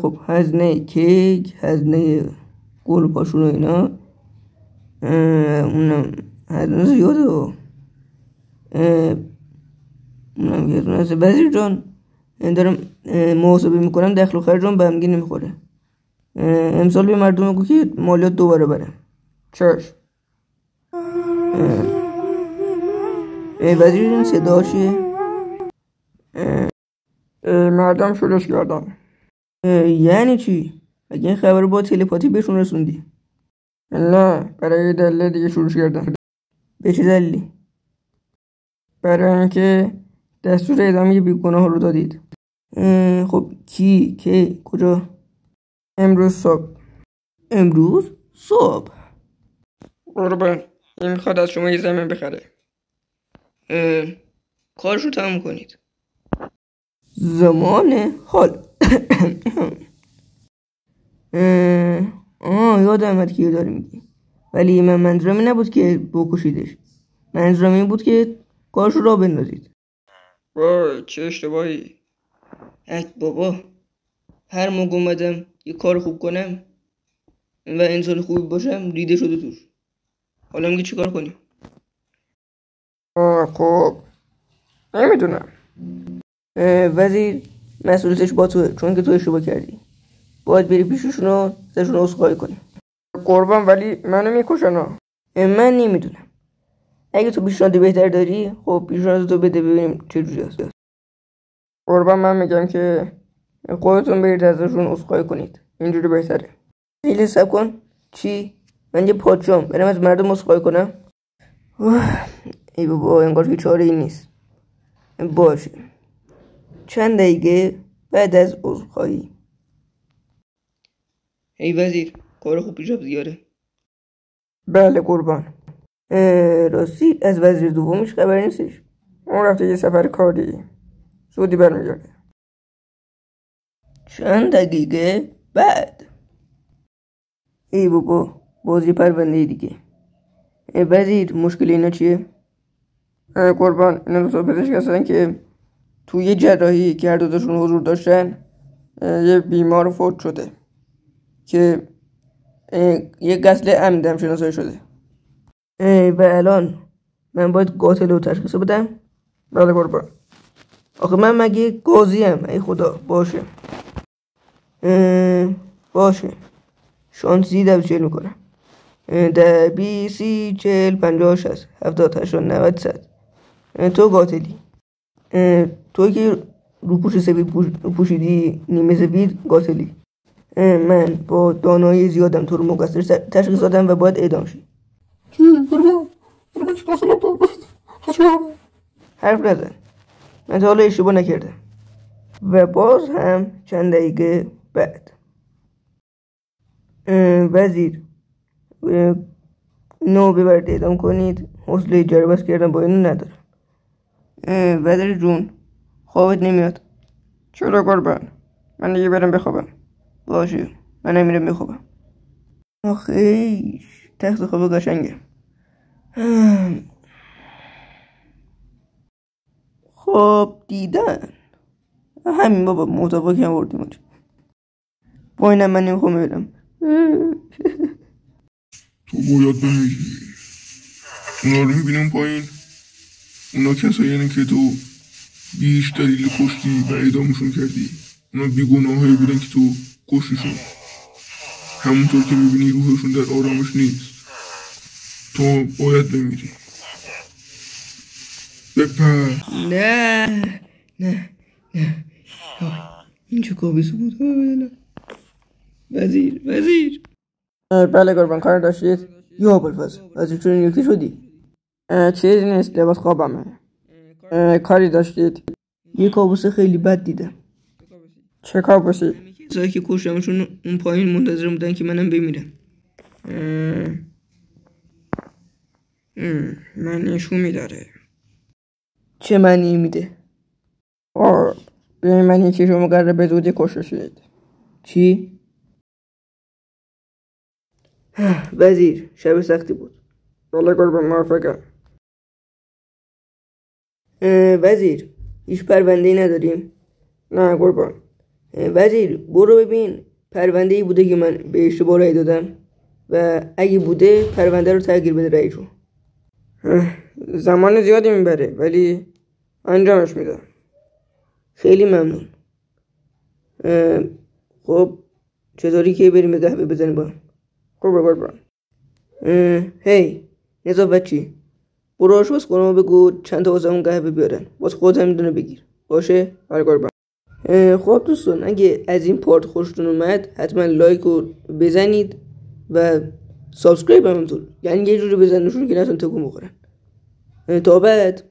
خب هزینه کیک، هزینه گل پاشون و اینا، اونم هزینه زیاده و اونم یه دونه هست. وزیر جان دارم محاسبه میکنم، دخل و خرجم به همگی نمیخوره. امسال به مردم بگو که مالیات 2 برابره. چشم. وزیر جان صدا چیه؟ مردم شلوش کردن. یعنی چی؟ اگه این خبر رو با تلپاتی بهشون رسوندی؟ نه، برای دلیل دیگه شروع کردن. به چه دلیلی؟ برای اینکه دستور اعدام بیگناه رو دادید. خب کی کجا؟ امروز صبح. امروز صبح؟ قربان این میخواد از شما یه زمین بخره. کارش رو تمام کنید. زمان حال. یادم اومد که داری میگی، ولی من منظورم این نبود که بکشیدش، منظورم این بود که کارش رو راه بندازید. وای چه اشتباهی. بابا هر موقع اومدم یه کار خوب کنم و انسان خوبی باشم دیده شده توش. حالا میگه چی کار کنیم؟ خب نمیدونم. وزیر مسئولیتش با توه، چون که تو اشتباه کردی. باید بری پیششون و ازشون عذرخواهی کنی. قربان ولی منو میکشن. من نمیدونم. اگه تو پیشنهاد بهتر داری خب پیشنهاد تو بده ببینیم چه جوری هست. قربان من میگم که خودتون برید ازشون عذرخواهی کنید، اینجوری بهتره. خیلی صبر کن. چی؟ من یه پادشاهم برم از مردم عذرخواهی کنم؟ ای بابا انگار که چاره ای نیست. باشه چند دقیقه بعد از عذرخواهی. ای وزیر کار خوب پیش زیاره. بله قربان. راستی از وزیر دومش خبر نیستش؟ اون رفته یه سفر کاری، زودی برمیگرده. چند دقیقه بعد. ای بابا بازی پرونده دیگه. وزیر مشکل اینا چیه؟ قربان اینا دو تا پزشک هستن که توی یه جراحی که هر دوتاشون حضور داشتن یه بیمار فوت شده که یه قتل عمد هم شناسایی شده. و الان من باید قاتل رو تشخیص بدم؟ بله قربان. آخه من مگه قاضیم؟ ای خدا. باشه شانسی 40 میکنم. 10 20 30 40 50 60 70 80 90 100. تو قاتلی. توی که روپوش سفید پوشیدی نیمه سفید قاتلی. من با دانایی زیادم تو رو مقصر تشخیص دادم و باید اعدام شی. حرف نزن، من تا حالا اشتباه نکردم. و باز هم چند دقیقه بعد. وزیر نو ببرد اعدام کنید، حوصله جر بس کردن با اینو ندارم. وزیر جون خوابت نمیاد؟ چرا قربان؟ من دیگه برم بخوابم. باشه من میرم بخوابم. آخیش تخت خواب قشنگه. خواب دیدن همین بابا محتوا کم بردیم اونجا. با اینم من نمیخوام برم. تو باید بمیری. اونا رو میبینم پایین، اونا کسایی که تو بیش دلیل کشتی و اعدامشون کردی. اونا بیگناهایی بودن که تو کشتیشون. همونطور که میبینی روحشون در آرامش نیست. تو باید بمیری. بپر. نه این چه کابیسو بود؟ وزیر. بله قربان کار داشتید؟ یا ابوالفضل وزیر چون یکی شدی؟ چیزی نیست، لباس خوابمه. کاری داشتید؟ یه کابوس خیلی بد دیدم. چه کابوسی؟ کسایی که کشتمشون اون پایین منتظر بودن که منم بمیرم. معنیشو میداره. چه معنی میده؟ به این معنی که شما قراره به زودی کشته شید. چی؟ وزیر شب سختی بود. بله قربان موافقم. وزیر هیچ پرونده‌ای نداریم؟ نه قربان. وزیر برو ببین پرونده ای بوده که من به اشتباه رأی دادم و اگه بوده پرونده رو تغییر بده رأی رو. زمان زیادی میبره ولی انجامش میدم. خیلی ممنون. خب چطوری که بریم به قهوه بزنیم با هم؟ خوبه قربان. هی نظافت چی؟ برو آشپزخونه بگو چند تا واسه اون قهوه بیارن. واسه خودت هم میدونه بگیر. باشه؟ آره قربان. خب دوستان اگه از این پارت خوشتون اومد حتما لایک رو بزنید و سابسکرایب هم همینطور، یعنی یه جوری بزنشون که نتون تکون بخورن. تا بعد.